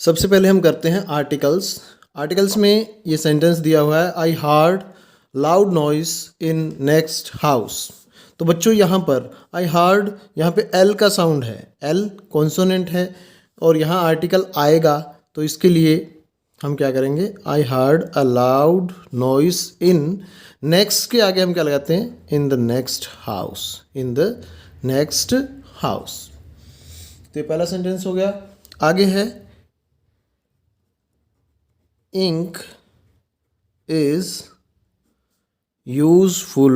सबसे पहले हम करते हैं आर्टिकल्स। आर्टिकल्स में ये सेंटेंस दिया हुआ है, I heard loud noise in next house. तो बच्चों यहाँ पर आई हार्ड, यहाँ पे एल का साउंड है, एल कॉन्सोनेंट है और यहाँ आर्टिकल आएगा, तो इसके लिए हम क्या करेंगे, I heard a loud noise in, next के आगे हम क्या लगाते हैं, in the next house, in the next house. तो ये पहला सेंटेंस हो गया। आगे है ink is useful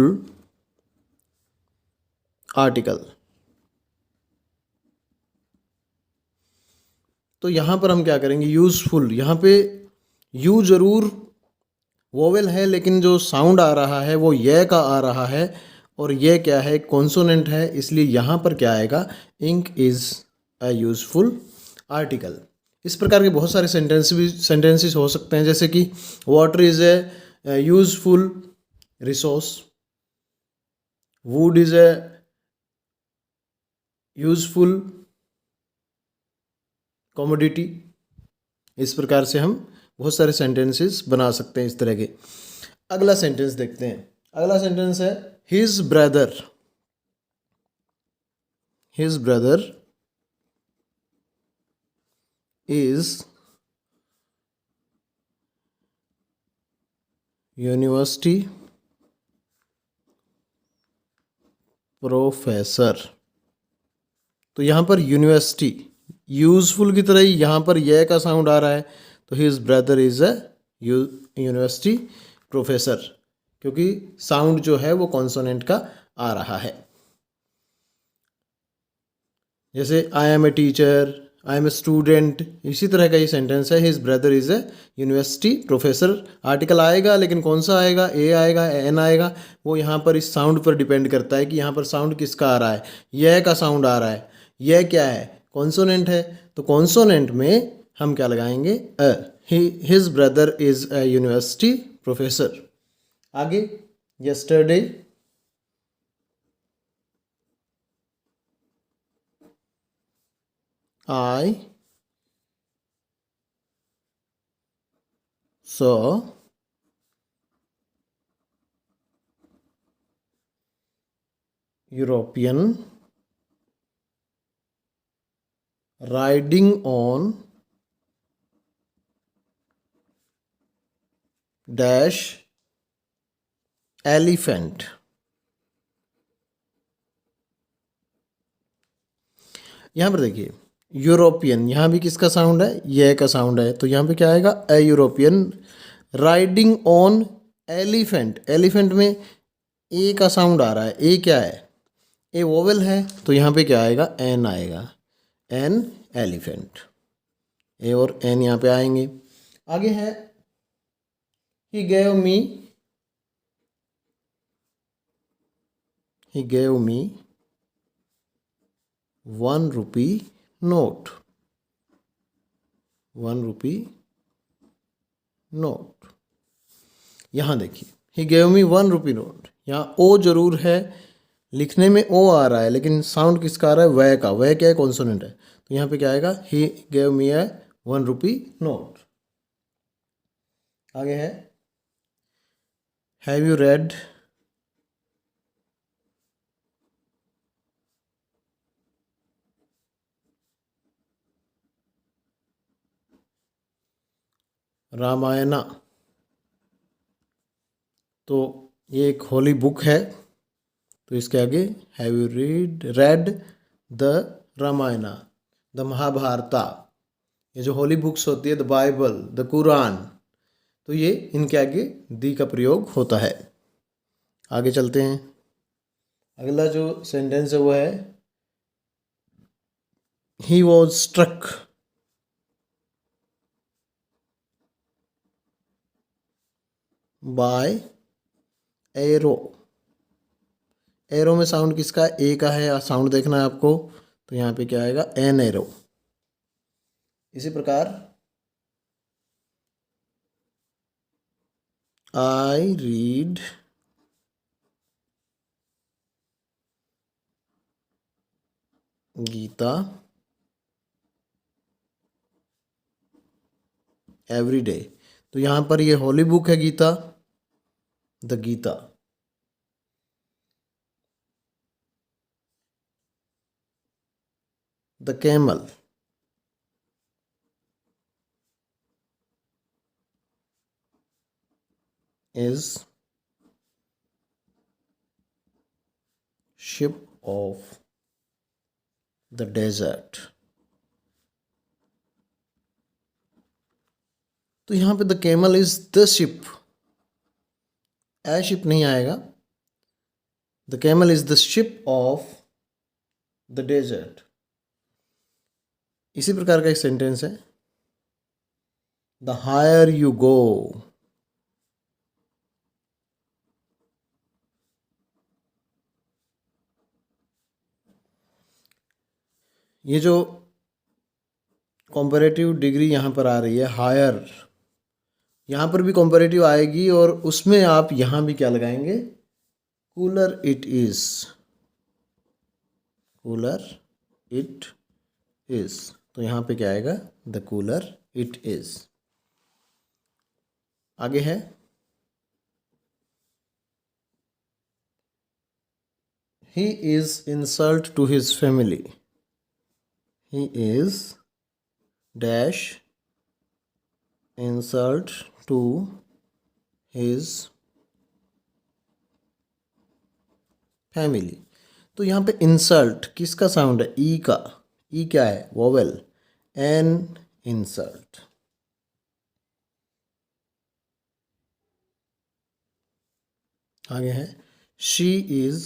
article। तो यहाँ पर हम क्या करेंगे, यूज़फुल, यहाँ पे यू जरूर वोवेल है लेकिन जो साउंड आ रहा है वो ये का आ रहा है और ये क्या है, कॉन्सोनेंट है, इसलिए यहाँ पर क्या आएगा, ink is a useful article. इस प्रकार के बहुत सारे सेंटेंसेस हो सकते हैं, जैसे कि water is a useful resource, would is a useful commodity. इस प्रकार से हम बहुत सारे सेंटेंसेस बना सकते हैं इस तरह के। अगला सेंटेंस देखते हैं। अगला सेंटेंस है his brother, his brother is university professor. तो यहाँ पर यूनिवर्सिटी यूजफुल की तरह ही यहाँ पर यह का साउंड आ रहा है, तो his brother is a university professor, क्योंकि साउंड जो है वो कॉन्सोनेंट का आ रहा है। जैसे I am a teacher, I am a student, इसी तरह का ये सेंटेंस है, his brother is a university professor. Article आएगा लेकिन कौन सा आएगा, ए आएगा, एन आएगा, वो यहाँ पर इस साउंड पर डिपेंड करता है कि यहाँ पर साउंड किसका आ रहा है, यह का साउंड आ रहा है, यह क्या है, कॉन्सोनेंट है, तो कॉन्सोनेंट में हम क्या लगाएंगे, a. His brother is a university professor. आगे yesterday I saw European riding on dash elephant। यहाँ पर देखिए यूरोपियन, यहाँ भी किसका साउंड है, यह का साउंड है, तो यहाँ पे क्या आएगा, a European riding on elephant. Elephant में ए का साउंड आ रहा है, ए क्या है, ए वोवेल है, तो यहाँ पे क्या आएगा, एन आएगा, एन एलिफेंट। ए और एन यहाँ पे आएंगे। आगे है he gave me, he gave me 1 rupee note, 1 rupee note। यहाँ देखिए he gave me 1 rupee note, यहाँ ओ जरूर है, लिखने में ओ आ रहा है लेकिन साउंड किसका आ रहा है, वह का, वह क्या है, कॉन्सोनेंट है, तो यहाँ पे क्या आएगा, he gave me a 1 rupee note। आगे है have you read रामायणा। तो ये एक होली बुक है, तो इसके आगे have you read the Ramayana, the Mahabharata, ये जो होली बुक्स होती है, द बाइबल, द कुरान, तो ये इनके आगे दी का प्रयोग होता है। आगे चलते हैं। अगला जो सेंटेंस है वो है he was struck by arrow. Arrow में साउंड किसका, ए का है, साउंड देखना है आपको, तो यहाँ पे क्या आएगा, एन एरो। इसी प्रकार I read Gita every day. तो यहाँ पर ये होली बुक है Gita, the Gita. The camel, is ship of the desert। तो यहाँ पे the camel is the ship, a ship नहीं आएगा। The camel is the ship of the desert. इसी प्रकार का एक सेंटेंस है, द हायर यू गो। ये जो कॉम्परेटिव डिग्री यहाँ पर आ रही है हायर, यहाँ पर भी कॉम्परेटिव आएगी और उसमें आप यहाँ भी क्या लगाएंगे, cooler it is, cooler it is. तो यहाँ पे क्या आएगा, द कूलर इट इज। आगे है, he is insult to his family. He is dash insult to his family. तो यहाँ पे इंसल्ट किसका साउंड है, ई का। ई क्या है, वोवेल, एन इंसल्ट। आगे है, शी इज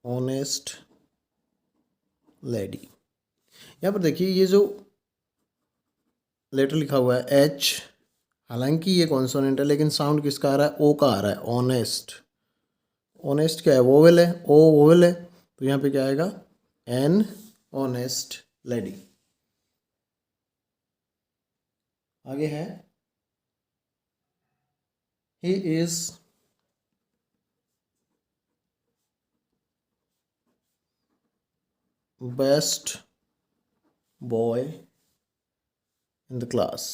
ऑनेस्ट लेडी। यहाँ पर देखिए ये जो लेटर लिखा हुआ है एच, हालांकि ये कॉन्सोनेंट है लेकिन साउंड किसका आ रहा है, ओ का आ रहा है, ऑनेस्ट। ऑनेस्ट क्या है, वोवेल है, ओ वोवेल है। तो यहाँ पे क्या आएगा, एन ऑनेस्ट लेडी। आगे है, he is best boy in the class.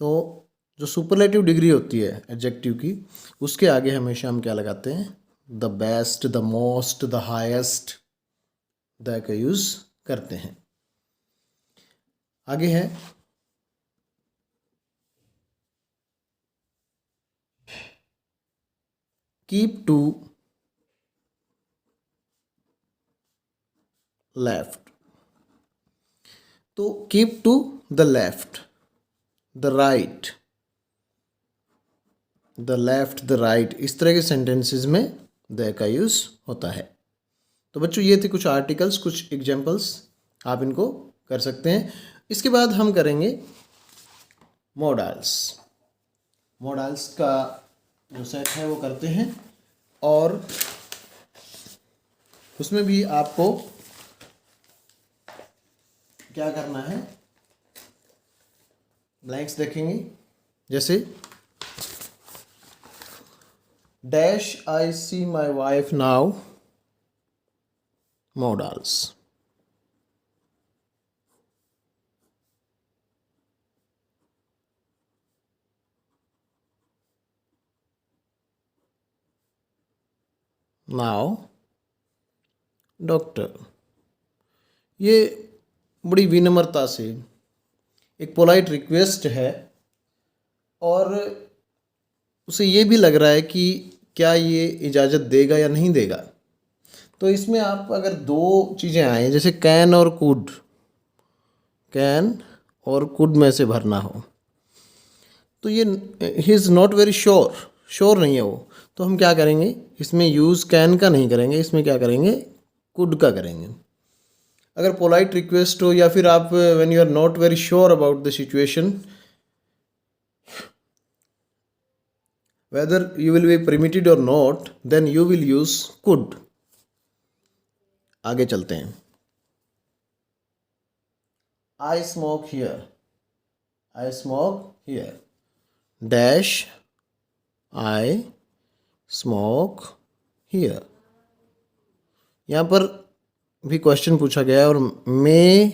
तो जो सुपरलेटिव डिग्री होती है एडजेक्टिव की, उसके आगे हमेशा हम क्या लगाते हैं, the best, the most, the highest, the का यूज करते हैं। आगे है, कीप टू लेफ्ट। तो keep to the left, the right, the left, the right, इस तरह के सेंटेंसेस में द का यूज होता है। तो बच्चों ये थे कुछ आर्टिकल्स, कुछ एग्जाम्पल्स, आप इनको कर सकते हैं। इसके बाद हम करेंगे मॉडल्स। मॉडल्स का जो सेट है वो करते हैं और उसमें भी आपको क्या करना है, ब्लैंक्स देखेंगे, जैसे dash I see my wife now, models. Now doctor. ये बड़ी विनम्रता से एक पोलाइट रिक्वेस्ट है और उसे ये भी लग रहा है कि क्या ये इजाज़त देगा या नहीं देगा। तो इसमें आप अगर दो चीज़ें आए, जैसे कैन और कुड, कैन और कुड में से भरना हो, तो ये he is not very sure, sure नहीं है वो, तो हम क्या करेंगे, इसमें यूज़ कैन का नहीं करेंगे, इसमें क्या करेंगे, कुड का करेंगे। अगर पोलाइट रिक्वेस्ट हो या फिर आप when you are not very sure about the situation whether you will be permitted or not, then you will use could। आगे चलते हैं, I smoke here, I smoke here, dash I smoke here। यहाँ पर भी question पूछा गया है और मे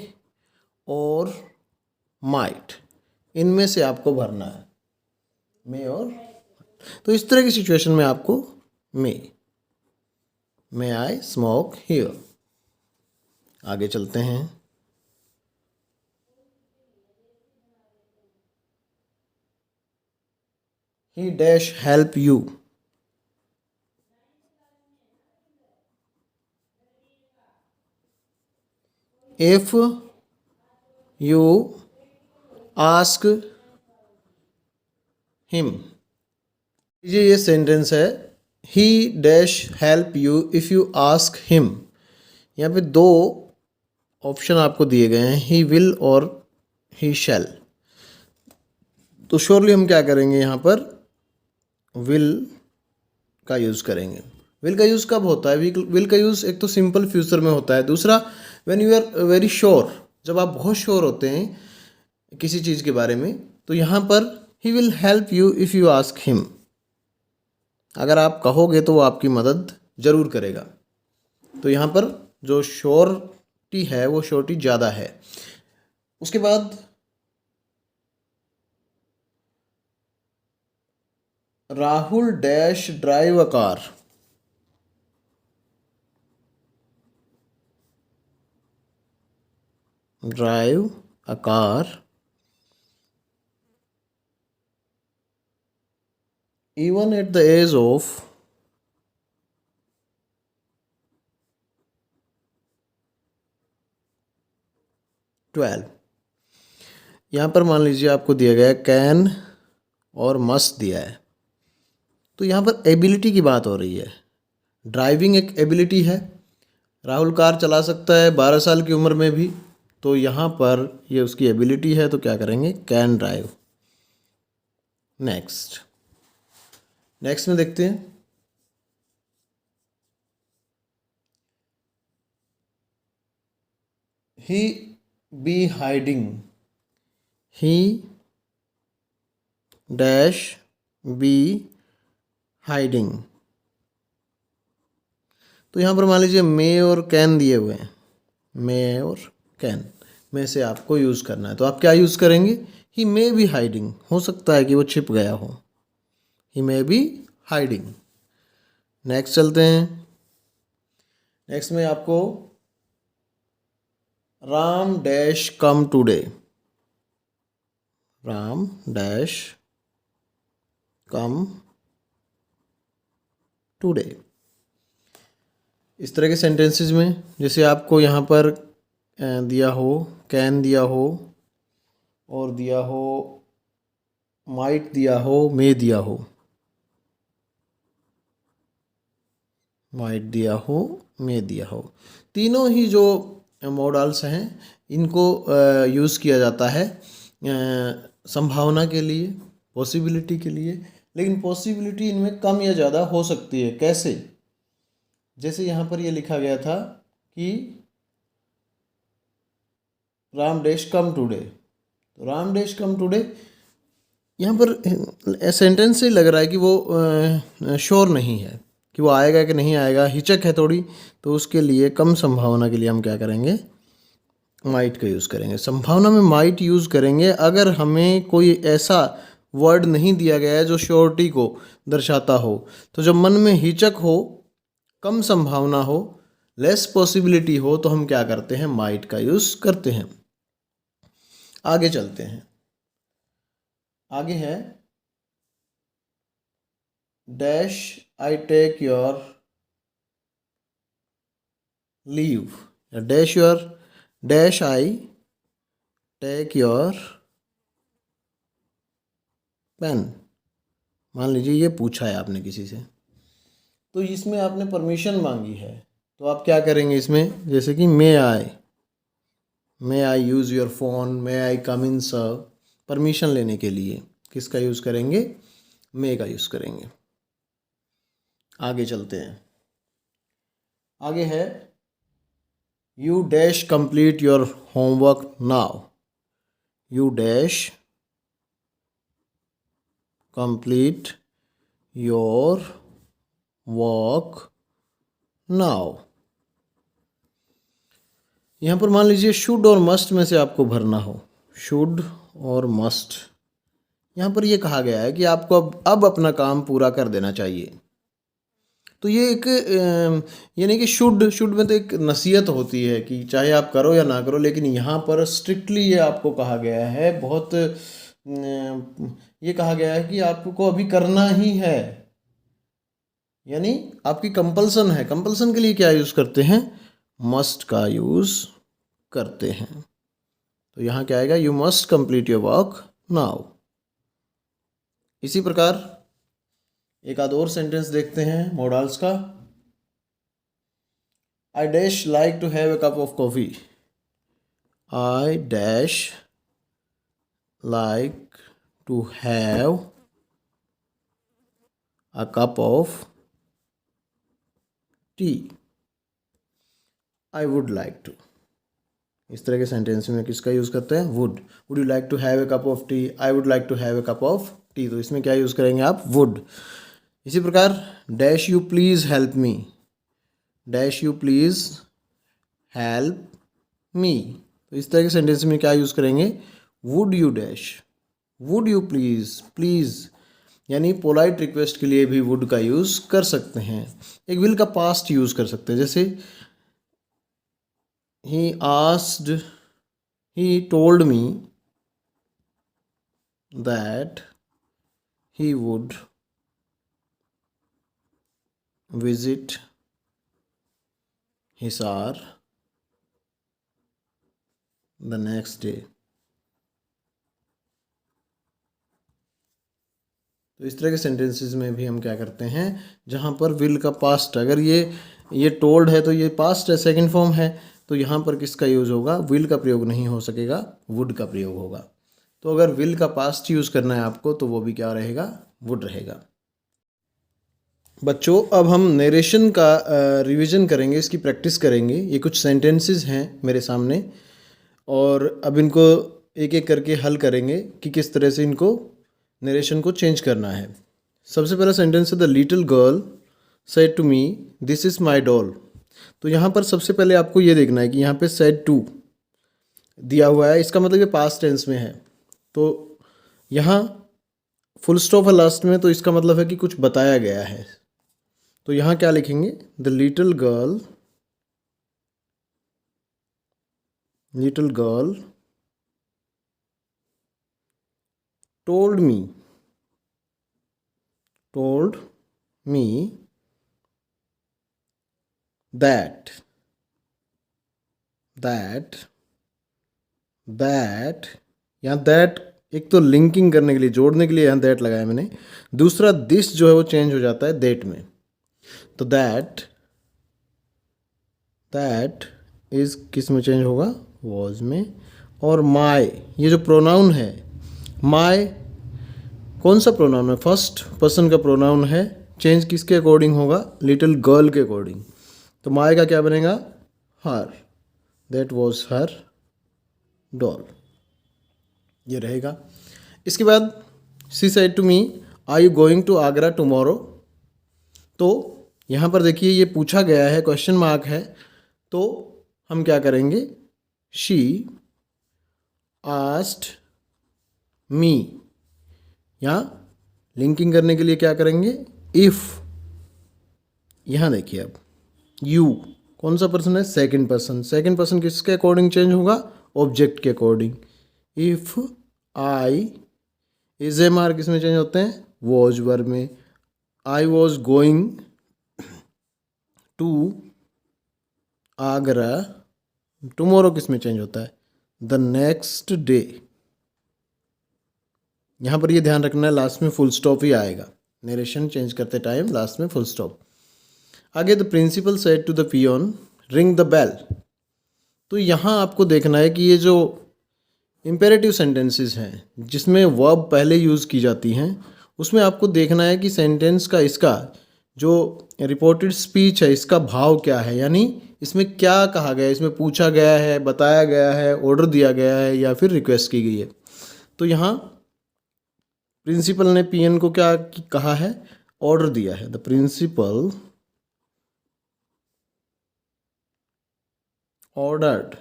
और माइट इनमें से आपको भरना है, मे और। तो इस तरह की सिचुएशन में आपको मे आई स्मोक हियर। आगे चलते हैं। ही dash help you. If you ask him. ये सेंटेंस है, ही dash help you if you ask him. यहाँ पे दो ऑप्शन आपको दिए गए हैं, ही विल और ही शैल। तो श्योरली हम क्या करेंगे, यहाँ पर विल का यूज़ करेंगे। विल का यूज़ कब होता है? विल का यूज़ एक तो सिंपल फ्यूचर में होता है, दूसरा when you are very sure, जब आप बहुत श्योर होते हैं किसी चीज़ के बारे में, तो यहाँ पर he will help you if you ask him. अगर आप कहोगे तो वो आपकी मदद ज़रूर करेगा। तो यहाँ पर जो श्योरिटी है वो श्योरिटी ज़्यादा है। उसके बाद Rahul dash drive a car. Drive a car even at the age of 12। यहाँ पर मान लीजिए आपको दिया गया है कैन और मस्ट दिया है, तो यहाँ पर एबिलिटी की बात हो रही है। ड्राइविंग एक एबिलिटी है, राहुल कार चला सकता है 12 साल की उम्र में भी, तो यहाँ पर ये उसकी एबिलिटी है, तो क्या करेंगे, कैन ड्राइव। नेक्स्ट में देखते हैं। He be hiding. He dash be hiding. तो यहाँ पर मान लीजिए मे और कैन दिए हुए हैं, मे और कैन में से आपको यूज़ करना है, तो आप क्या यूज़ करेंगे, ही मे बी हाइडिंग। हो सकता है कि वो छिप गया हो, ही मे बी हाइडिंग। नेक्स्ट चलते हैं। नेक्स्ट में आपको राम डैश कम टुडे। राम डैश कम टुडे। इस तरह के सेंटेंसेस में जैसे आपको यहाँ पर दिया हो, कैन दिया हो और दिया हो माइट दिया हो, मे दिया हो, माइट दिया हो, मे दिया हो, तीनों ही जो मॉडल्स हैं इनको यूज़ किया जाता है संभावना के लिए, पॉसिबिलिटी के लिए। लेकिन पॉसिबिलिटी इनमें कम या ज़्यादा हो सकती है। कैसे? जैसे यहाँ पर ये लिखा गया था कि राम डैश कम टुडे, तो राम डैश कम टुडे, यहाँ पर सेंटेंस से लग रहा है कि वो श्योर नहीं है कि वो आएगा कि नहीं आएगा, हिचक है थोड़ी, तो उसके लिए कम संभावना के लिए हम क्या करेंगे, माइट का यूज़ करेंगे। संभावना में माइट यूज़ करेंगे अगर हमें कोई ऐसा वर्ड नहीं दिया गया है जो श्योरिटी को दर्शाता हो। तो जब मन में हिचक हो, कम संभावना हो, लेस पॉसिबिलिटी हो, तो हम क्या करते हैं, माइट का यूज़ करते हैं। आगे चलते हैं। आगे है dash I take your leave, dash I take your pen. मान लीजिए ये पूछा है आपने किसी से, तो इसमें आपने परमिशन मांगी है, तो आप क्या करेंगे इसमें, जैसे कि may I use your phone, may I come in sir. Permission लेने के लिए किसका यूज़ करेंगे, मे का यूज़ करेंगे। आगे चलते हैं। आगे है you dash complete your homework now. You dash complete your work now. यहाँ पर मान लीजिए शुड और मस्ट में से आपको भरना हो, शुड और मस्ट, यहाँ पर ये कहा गया है कि आपको अब अपना काम पूरा कर देना चाहिए। तो ये एक यानी कि शुड में तो एक नसीहत होती है कि चाहे आप करो या ना करो, लेकिन यहाँ पर स्ट्रिक्टली ये आपको कहा गया है, बहुत ये कहा गया है कि आपको अभी करना ही है, यानी आपकी कंपल्सन है। कंपल्सन के लिए क्या यूज़ करते हैं? मस्ट का यूज़ करते हैं। तो यहाँ क्या आएगा? You must complete your work now. इसी प्रकार एक आध और सेंटेंस देखते हैं मॉडल्स का। I dash like to have a cup of coffee. I dash like to have a cup of tea. I would like to. इस तरह के सेंटेंस में किसका यूज़ करते हैं? Would. Would you like to have a cup of tea? I would like to have a cup of tea. तो इसमें क्या यूज़ करेंगे आप? वुड। इसी प्रकार dash you please help me. Dash you please help मी। तो इस तरह के सेंटेंस में क्या यूज़ करेंगे? Would you dash, would you please, please यानी पोलाइट रिक्वेस्ट के लिए भी वुड का यूज़ कर सकते हैं। एक विल का पास्ट यूज़ कर सकते हैं, जैसे he asked, he told me that he would visit Hisar the next day। तो इस तरह के सेंटेंसेस में भी हम क्या करते हैं, जहाँ पर विल का पास्ट, अगर ये टोल्ड है तो ये पास्ट है, सेकंड फॉर्म है, तो यहाँ पर किसका यूज़ होगा? विल का प्रयोग नहीं हो सकेगा, वुड का प्रयोग होगा। तो अगर विल का पास्ट यूज़ करना है आपको तो वो भी क्या रहेगा? वुड रहेगा। बच्चों अब हम नरेशन का रिवीजन करेंगे, इसकी प्रैक्टिस करेंगे। ये कुछ सेंटेंसेस हैं मेरे सामने और अब इनको एक एक करके हल करेंगे कि किस तरह से इनको नरेशन को चेंज करना है। सबसे पहला सेंटेंस है the little girl said to me this is my doll. तो यहाँ पर सबसे पहले आपको ये देखना है कि यहाँ पे सेड टू दिया हुआ है, इसका मतलब ये पास्ट टेंस में है। तो यहाँ फुल स्टॉप है लास्ट में, तो इसका मतलब है कि कुछ बताया गया है। तो यहाँ क्या लिखेंगे? The little girl told me that यहाँ दैट एक तो लिंकिंग करने के लिए, जोड़ने के लिए यहाँ दैट लगाया मैंने। दूसरा दिस जो है वो चेंज हो जाता है देट में। तो दैट इज किस में चेंज होगा? वॉज में। और माई, ये जो प्रोनाउन है माई, कौन सा प्रोनाउन है? फर्स्ट पर्सन का प्रोनाउन है। चेंज किसके अकॉर्डिंग होगा? लिटिल गर्ल के अकॉर्डिंग। तो माई का क्या बनेगा? Her. That was her doll, ये रहेगा। इसके बाद she said to me are you going to Agra tomorrow. तो यहाँ पर देखिए ये पूछा गया है, क्वेश्चन मार्क है, तो हम क्या करेंगे? शी आस्क्ड मी, यहाँ लिंकिंग करने के लिए क्या करेंगे? इफ़। यहाँ देखिए अब यू कौन सा पर्सन है? Second person. सेकंड पर्सन किसके अकॉर्डिंग चेंज होगा? ऑब्जेक्ट के according. If I, is am are किस में चेंज होते हैं? वॉज वर्ब में। I was going to Agra, tomorrow किस में चेंज होता है? The next day. यहाँ पर ये ध्यान रखना है लास्ट में फुल स्टॉप ही आएगा, नरेशन चेंज करते टाइम लास्ट में फुल स्टॉप। आगे the principal said to the peon ring the bell. तो यहाँ आपको देखना है कि ये जो इम्पेरेटिव सेंटेंसेस हैं जिसमें वर्ब पहले यूज़ की जाती हैं, उसमें आपको देखना है कि सेंटेंस का इसका जो रिपोर्टेड स्पीच है इसका भाव क्या है, यानी इसमें क्या कहा गया है, इसमें पूछा गया है, बताया गया है, ऑर्डर दिया गया है या फिर रिक्वेस्ट की गई है। तो यहाँ प्रिंसिपल ने पीएन को क्या कहा है? ऑर्डर दिया है। The principal ordered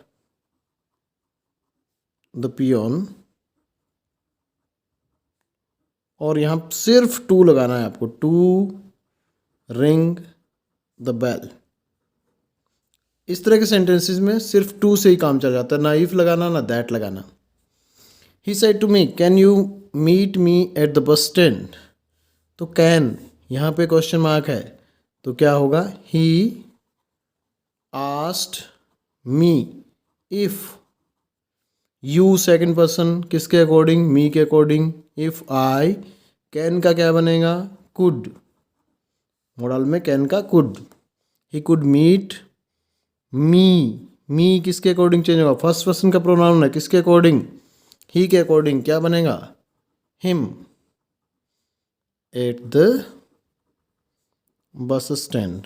the peon, और यहाँ सिर्फ टू लगाना है आपको, टू रिंग द बेल। इस तरह के सेंटेंसेस में सिर्फ टू से ही काम चल जाता है, ना इफ लगाना ना दैट लगाना। He said to me can you meet me at the bus stand. तो कैन यहाँ पे क्वेश्चन मार्क है, तो क्या होगा, he asked me if, you second person किसके अकॉर्डिंग, मी के अकॉर्डिंग, इफ आई, कैन का क्या बनेगा, कुड, मॉडल में कैन का could, he could meet me किसके अकॉर्डिंग चेंज होगा, फर्स्ट पर्सन का प्रोनाउन है, किसके अकॉर्डिंग, ही के अकॉर्डिंग, क्या बनेगा, him, at the bus stand.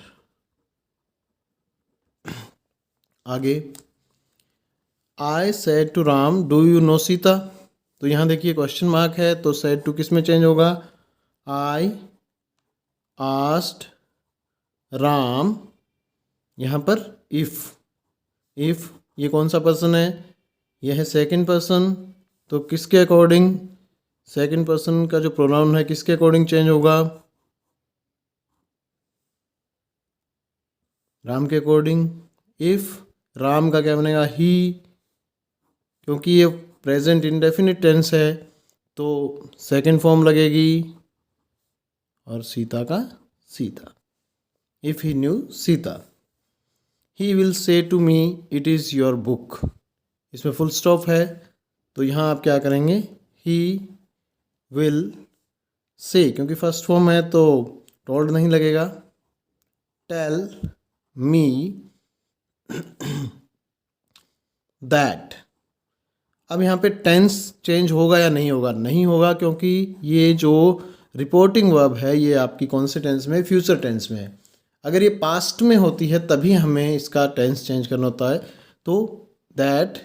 आगे, I said to Ram do you know Sita. तो यहाँ देखिए क्वेश्चन मार्क है, तो सेड टू किस में चेंज होगा, आई आस्क्ड राम, यहाँ पर इफ ये कौन सा पर्सन है, यह है सेकंड पर्सन, तो किसके अकॉर्डिंग, सेकंड पर्सन का जो प्रोनाउन है किसके अकॉर्डिंग चेंज होगा, राम के अकॉर्डिंग। इफ राम का क्या बनेगा, ही, क्योंकि ये प्रेजेंट इंडेफिनिट टेंस है तो सेकंड फॉर्म लगेगी, और सीता का Sita, if he knew Sita. He will say to me it is your book, इसमें फुल स्टॉप है, तो यहाँ आप क्या करेंगे, ही विल से, क्योंकि फर्स्ट फॉर्म है तो टोल्ड नहीं लगेगा, टेल मी दैट। अब यहाँ पे टेंस चेंज होगा या नहीं होगा, नहीं होगा, क्योंकि ये जो रिपोर्टिंग वर्ब है ये आपकी कौन से टेंस में, फ्यूचर टेंस में है। अगर ये पास्ट में होती है तभी हमें इसका टेंस चेंज करना होता है, तो दैट,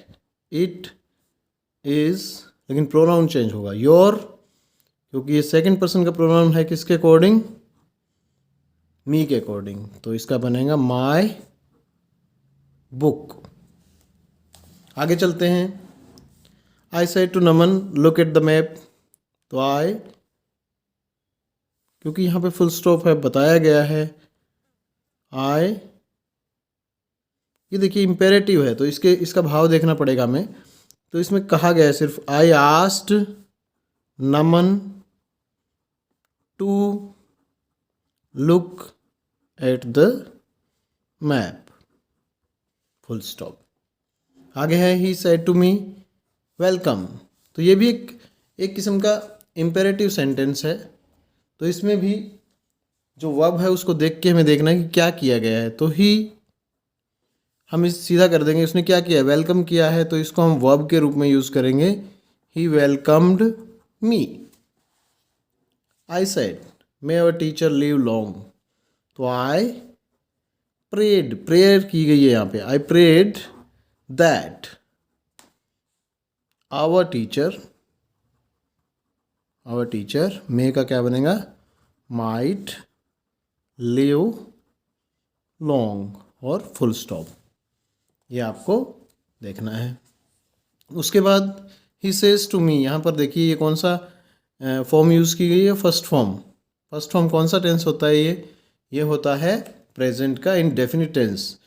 इट, इज, लेकिन प्रोनाउन चेंज होगा, योर, क्योंकि ये सेकंड पर्सन का प्रोनाउन है, किसके अकॉर्डिंग, मी के अकॉर्डिंग, तो इसका बनेगा माय बुक। आगे चलते हैं, I said to Naman look at the map. तो आई, क्योंकि यहाँ पे फुल स्टॉप है, बताया गया है, आई, ये देखिए इम्पेरेटिव है तो इसका भाव देखना पड़ेगा हमें। तो इसमें कहा गया है सिर्फ, I asked Naman to look at the map, full stop. आगे है, he said to me welcome. तो ये भी एक किस्म का इम्पेरेटिव सेंटेंस है, तो इसमें भी जो वर्ब है उसको देख के हमें देखना है कि क्या किया गया है। तो ही हम इस सीधा कर देंगे, उसने क्या किया, वेलकम किया है, तो इसको हम वर्ब के रूप में यूज़ करेंगे, he welcomed me. I said may our teacher live long. तो आई प्रेड, प्रेयर की गई है यहाँ पे, I prayed that our teacher, may का क्या बनेगा, माइट लिव लॉन्ग, और फुल स्टॉप, ये आपको देखना है। उसके बाद ही सेज टू मी, यहाँ पर देखिए ये कौन सा फॉर्म यूज़ की गई है, फर्स्ट फॉर्म कौन सा टेंस होता है, ये होता है प्रेजेंट का इंडेफिनिट टेंस।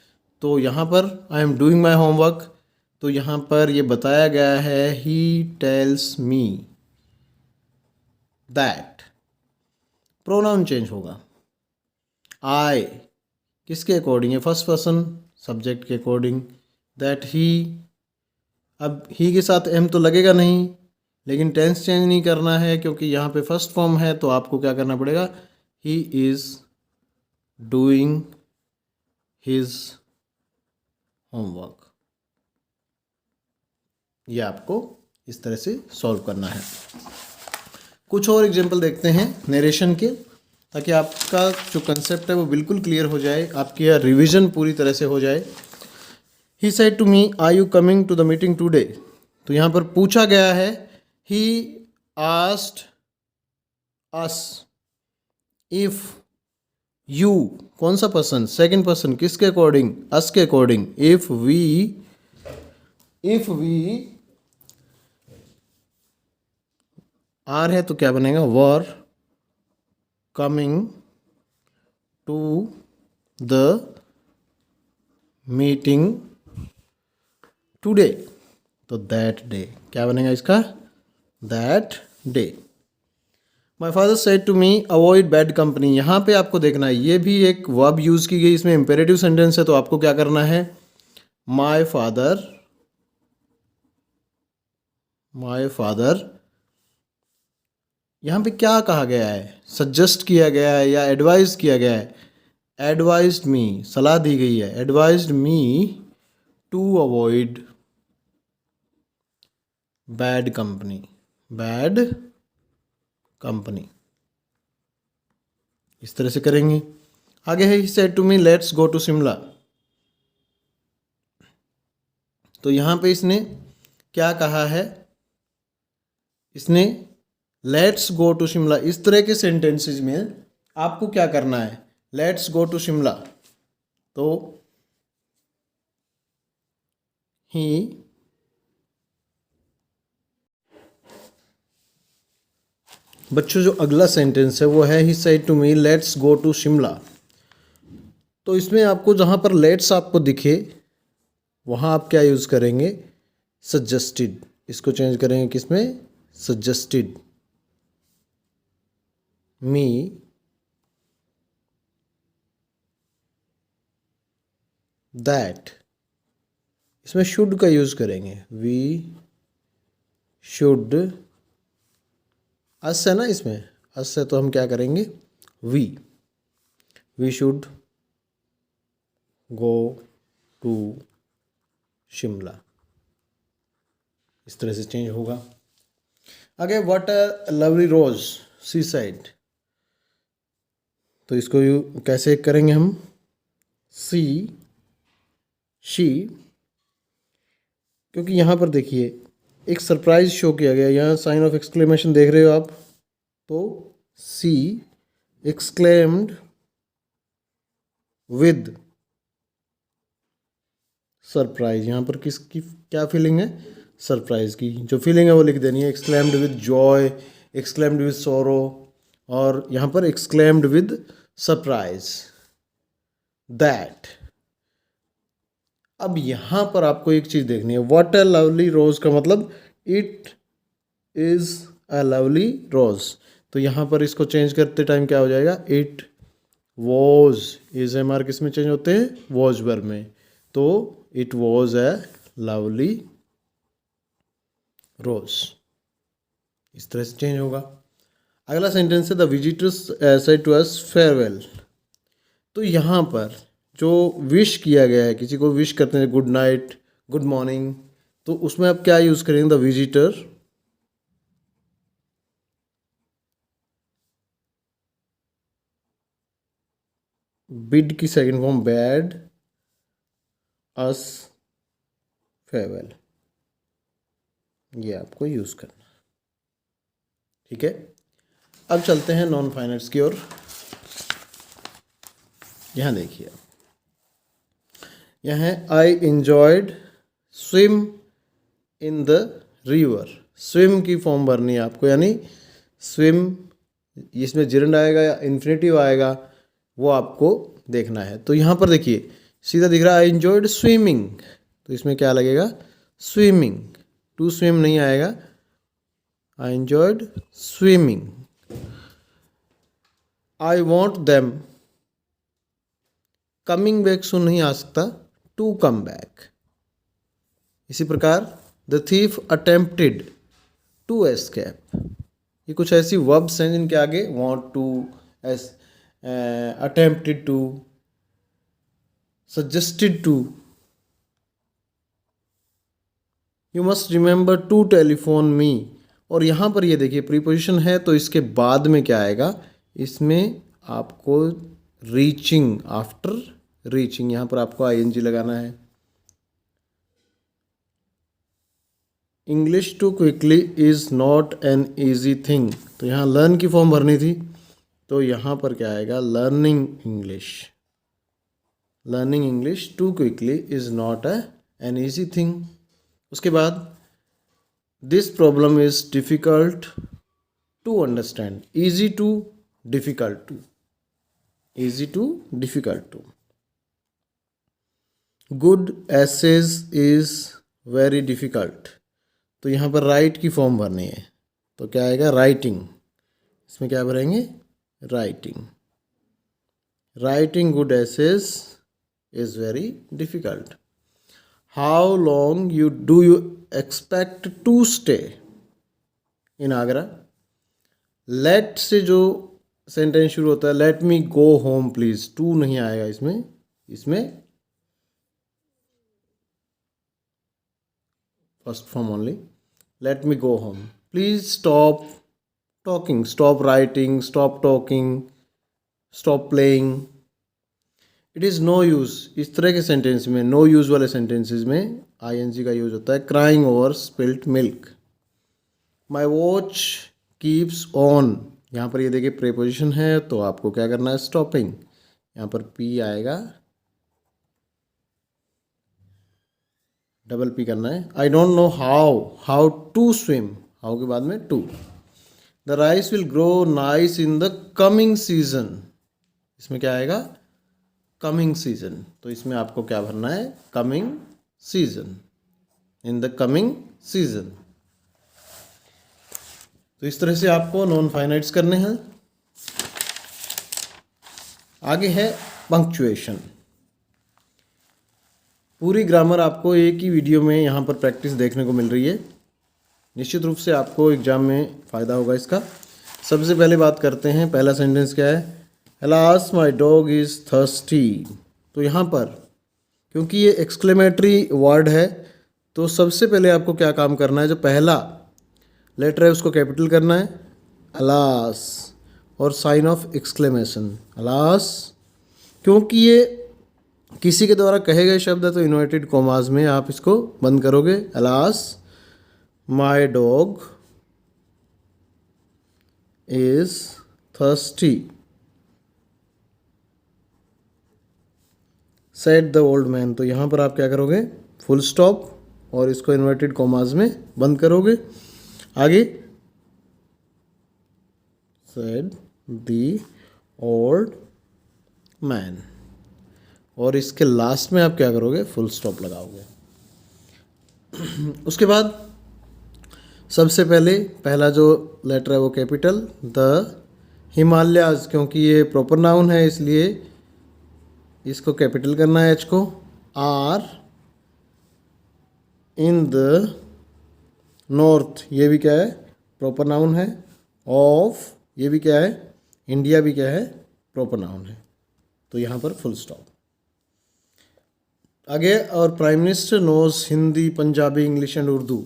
तो यहाँ पर I am doing my homework, तो यहाँ पर ये बताया गया है, he tells me that, pronoun change होगा, आई किसके अकॉर्डिंग है, फर्स्ट पर्सन सब्जेक्ट के अकॉर्डिंग, दैट ही, अब ही के साथ एम तो लगेगा नहीं, लेकिन टेंस चेंज नहीं करना है क्योंकि यहाँ पे फर्स्ट फॉर्म है, तो आपको क्या करना पड़ेगा, he is doing his homework. ये आपको इस तरह से सॉल्व करना है। कुछ और एग्जांपल देखते हैं नरेशन के, ताकि आपका जो कंसेप्ट है वो बिल्कुल क्लियर हो जाए, आपकी रिवीजन पूरी तरह से हो जाए। He said to me are you coming to the meeting today. तो यहाँ पर पूछा गया है, he asked us if you, कौन सा पर्सन, सेकंड पर्सन, किसके अकॉर्डिंग, अस के अकॉर्डिंग, इफ वी आर है तो क्या बनेगा, were coming to the meeting today, तो दैट डे क्या बनेगा इसका, that day. My father said to me avoid bad company, यहाँ पे आपको देखना है ये भी एक वर्ब यूज़ की गई, इसमें इम्पेरेटिव सेंटेंस है, तो आपको क्या करना है, माई फादर यहाँ पे क्या कहा गया है, सजेस्ट किया गया है या एडवाइज किया गया है, एडवाइज्ड मी, सलाह दी गई है, advised me to avoid bad company, इस तरह से करेंगे। आगे है, he said to me let's go to Shimla, तो यहाँ पे इसने क्या कहा है, इसने लेट्स गो टू शिमला, इस तरह के सेंटेंसेस में आपको क्या करना है, लेट्स गो टू शिमला, तो ही बच्चों जो अगला सेंटेंस है वो है, he said to me let's go to Shimla, तो इसमें आपको जहाँ पर लेट्स आपको दिखे वहाँ आप क्या यूज़ करेंगे, सजेस्टेड, इसको चेंज करेंगे किसमें, सजेस्टेड मी दैट, इसमें शुड का यूज़ करेंगे, वी शुड, अस है ना इसमें, अस है तो हम क्या करेंगे, we should go to Shimla, इस तरह से चेंज होगा। आगे, what a lovely rose see side, तो इसको कैसे करेंगे हम, सी शी, क्योंकि यहाँ पर देखिए एक सरप्राइज शो किया गया, यहाँ साइन ऑफ एक्सक्लेमेशन देख रहे हो आप, तो सी एक्सक्लेम्ड विद सरप्राइज, यहाँ पर किसकी क्या फीलिंग है, सरप्राइज की जो फीलिंग है वो लिख देनी है, exclaimed with Joy, exclaimed with सोरो, और यहाँ पर एक्सक्लेम्ड विद सरप्राइज दैट। अब यहाँ पर आपको एक चीज़ देखनी है, व्हाट अ लवली रोज का मतलब it is a lovely rose, तो यहाँ पर इसको चेंज करते टाइम क्या हो जाएगा, it was, is am are किस में चेंज होते हैं, वॉज वर्ब में, तो it was a lovely rose, इस तरह से चेंज होगा। अगला सेंटेंस है, the visitors said to us farewell, तो यहाँ पर जो विश किया गया है, किसी को विश करते हैं गुड नाइट, गुड मॉर्निंग, तो उसमें आप क्या यूज़ करेंगे, द विजिटर बिड की सेकंड फॉर्म बैड अस फेयरवेल, ये आपको यूज़ करना, ठीक है। अब चलते हैं नॉन फाइनेंस की ओर। यहाँ देखिए, यहाँ है, I enjoyed swim in the river, swim की फॉर्म भरनी है आपको, यानी स्विम इसमें जिरंड आएगा या इन्फिनेटिव आएगा वो आपको देखना है। तो यहाँ पर देखिए सीधा दिख रहा है, आई इंजॉयड स्विमिंग, तो इसमें क्या लगेगा, स्विमिंग, टू स्विम नहीं आएगा, I enjoyed swimming. I want them, coming back सुन नहीं आ सकता, टू कम बैक। इसी प्रकार the thief attempted to escape, ये कुछ ऐसी वर्ब्स हैं जिनके आगे want to, as attempted to, suggested to, you must remember to telephone me, और यहाँ पर ये देखिए प्रीपोजिशन है तो इसके बाद में क्या आएगा, इसमें आपको रीचिंग, आफ्टर रीचिंग, यहाँ पर आपको आईएनजी लगाना है। English to quickly is not an easy thing, तो यहाँ लर्न की फॉर्म भरनी थी, तो यहाँ पर क्या आएगा, learning English, learning English to quickly is not an easy thing. उसके बाद this problem is difficult to understand, easy to, difficult to, easy to, difficult to. Good essays is very difficult, तो यहाँ पर राइट की form भरनी है, तो क्या आएगा, राइटिंग। इसमें क्या भरेंगे, writing. Writing good essays is very difficult. How long do you expect to stay in Agra. Let से जो सेंटेंस शुरू होता है, let me go home please, to नहीं आएगा इसमें, इसमें first form only, let me go home. Please stop talking, stop writing, stop talking, stop playing. It is no use, इस तरह के सेंटेंस में, नो यूज़ वाले सेंटेंसेस में आईएनजी का यूज होता है। Crying over spilt milk. My watch keeps on, यहाँ पर ये देखिए प्रेपोजिशन है, तो आपको क्या करना है, स्टॉपिंग। यहाँ पर पी आएगा, डबल पी करना है। I don't know how to swim, how के बाद में to. The rice will grow nice in the coming season, इसमें क्या आएगा, कमिंग सीजन, तो इसमें आपको क्या भरना है, coming season, in the coming season. तो इस तरह से आपको नॉन फाइनाइट्स करने हैं। आगे है पंक्चुएशन। पूरी ग्रामर आपको एक ही वीडियो में यहाँ पर प्रैक्टिस देखने को मिल रही है। निश्चित रूप से आपको एग्जाम में फ़ायदा होगा इसका। सबसे पहले बात करते हैं, पहला सेंटेंस क्या है, alas my dog is thirsty. तो यहाँ पर क्योंकि ये एक्सक्लेमेटरी वर्ड है, तो सबसे पहले आपको क्या काम करना है, जो पहला लेटर है उसको कैपिटल करना है, अलास, और साइन ऑफ एक्सक्लेमेशन, अलास। क्योंकि ये किसी के द्वारा कहे गए शब्द है, तो इन्वर्टेड कॉमास में आप इसको बंद करोगे, alas my dog is thirsty, said the old man. तो यहाँ पर आप क्या करोगे, फुल स्टॉप और इसको इन्वर्टेड कॉमास में बंद करोगे। आगे, सेड द ओल्ड मैन, और इसके लास्ट में आप क्या करोगे, फुल स्टॉप लगाओगे। उसके बाद सबसे पहले पहला जो लेटर है वो कैपिटल, द हिमालयाज, क्योंकि ये प्रॉपर नाउन है इसलिए इसको कैपिटल करना है, एच को। आर इन द नॉर्थ, ये भी क्या है, प्रॉपर नाउन है। ऑफ, ये भी क्या है, इंडिया भी क्या है, प्रॉपर नाउन है। तो यहाँ पर फुल स्टॉप। आगे, और prime minister knows Hindi, Punjabi, English and Urdu.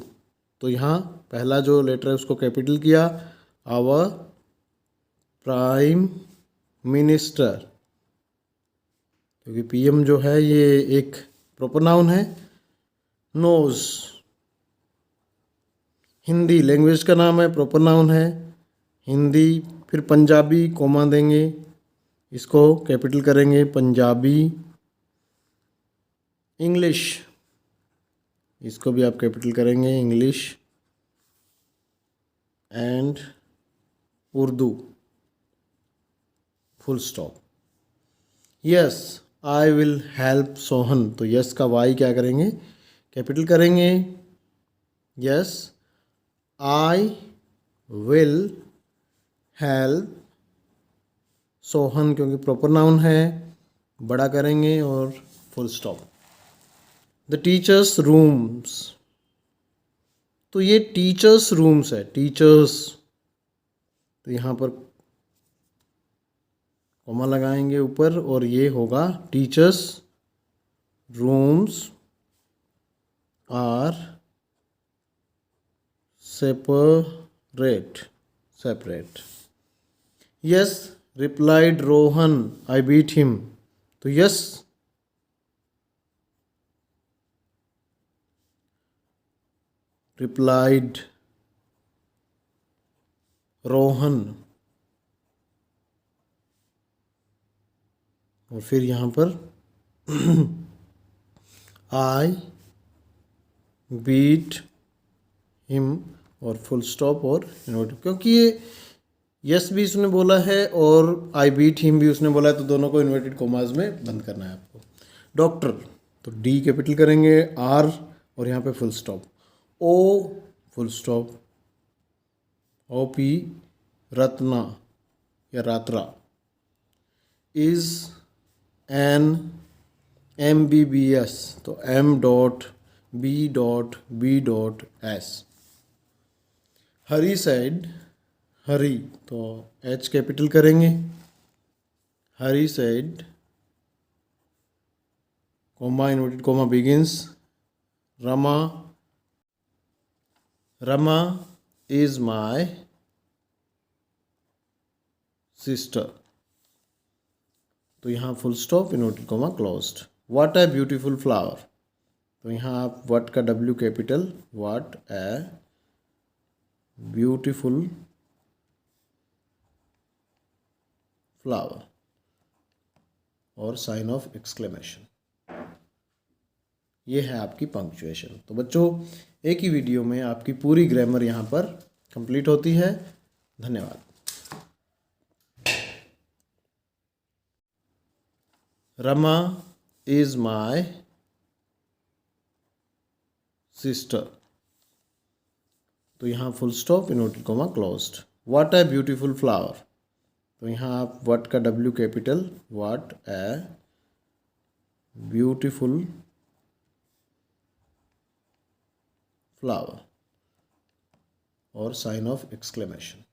तो यहाँ पहला जो लेटर है उसको कैपिटल किया, आवर प्राइम मिनिस्टर, क्योंकि पीएम जो है ये एक प्रॉपर नाउन है। नोज, हिंदी लैंग्वेज का नाम है, प्रॉपर नाउन है हिंदी। फिर पंजाबी, कोमा देंगे, इसको कैपिटल करेंगे, पंजाबी। इंग्लिश, इसको भी आप कैपिटल करेंगे, English. And Urdu, full stop. Yes I will help Sohan, तो यस का वाई क्या करेंगे, कैपिटल करेंगे। Yes I will help Sohan, क्योंकि प्रॉपर नाउन है, बड़ा करेंगे और full stop. The teachers rooms, तो ये टीचर्स रूम्स है, टीचर्स, तो यहाँ पर कॉमा लगाएंगे ऊपर और ये होगा teachers rooms are separate. Yes replied Rohan, I beat him, तो यस रिप्लाइड रोहन, और फिर यहाँ पर आई बीट हिम और फुल स्टॉप और इन्वर्टेड, क्योंकि ये यस भी उसने बोला है और आई बीट हिम भी उसने बोला है, तो दोनों को इन्वर्टेड कोमास में बंद करना है आपको। डॉक्टर, तो डी कैपिटल करेंगे, आर और यहाँ पे full stop, O full stop, O P Ratna या Ratra, is an M B B S, तो M dot B dot S. Hari said, Hari तो एच कैपिटल करेंगे, Hari said comma inverted comma begins, Rama, Rama is my sister, तो यहाँ full stop inverted comma closed. What a beautiful flower, तो यहाँ आप what का W capital, what a beautiful flower और sign of exclamation. ये है आपकी पंक्चुएशन। तो बच्चों, एक ही वीडियो में आपकी पूरी ग्रामर यहाँ पर कंप्लीट होती है। धन्यवाद। रमा इज माय सिस्टर, तो यहाँ full stop inverted comma closed. What a beautiful flower, तो यहाँ आप व्हाट का W capital, what a beautiful flower और साइन ऑफ एक्सक्लेमेशन।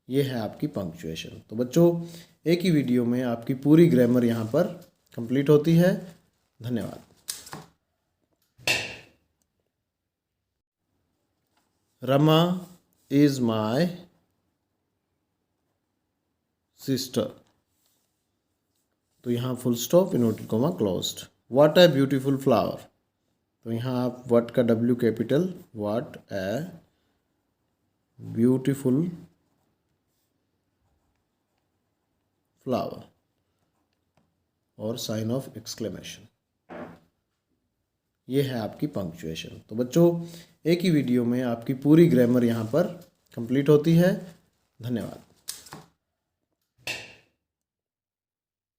ये है आपकी पंक्चुएशन। तो बच्चों, एक ही वीडियो में आपकी पूरी ग्रामर यहाँ पर कंप्लीट होती है। धन्यवाद। रमा इज माय सिस्टर, तो यहाँ full stop inverted comma closed. What a beautiful flower, तो यहाँ आप व्हाट का W capital, what a beautiful flower और साइन ऑफ एक्सक्लेमेशन। ये है आपकी पंक्चुएशन। तो बच्चों, एक ही वीडियो में आपकी पूरी ग्रामर यहाँ पर कंप्लीट होती है। धन्यवाद।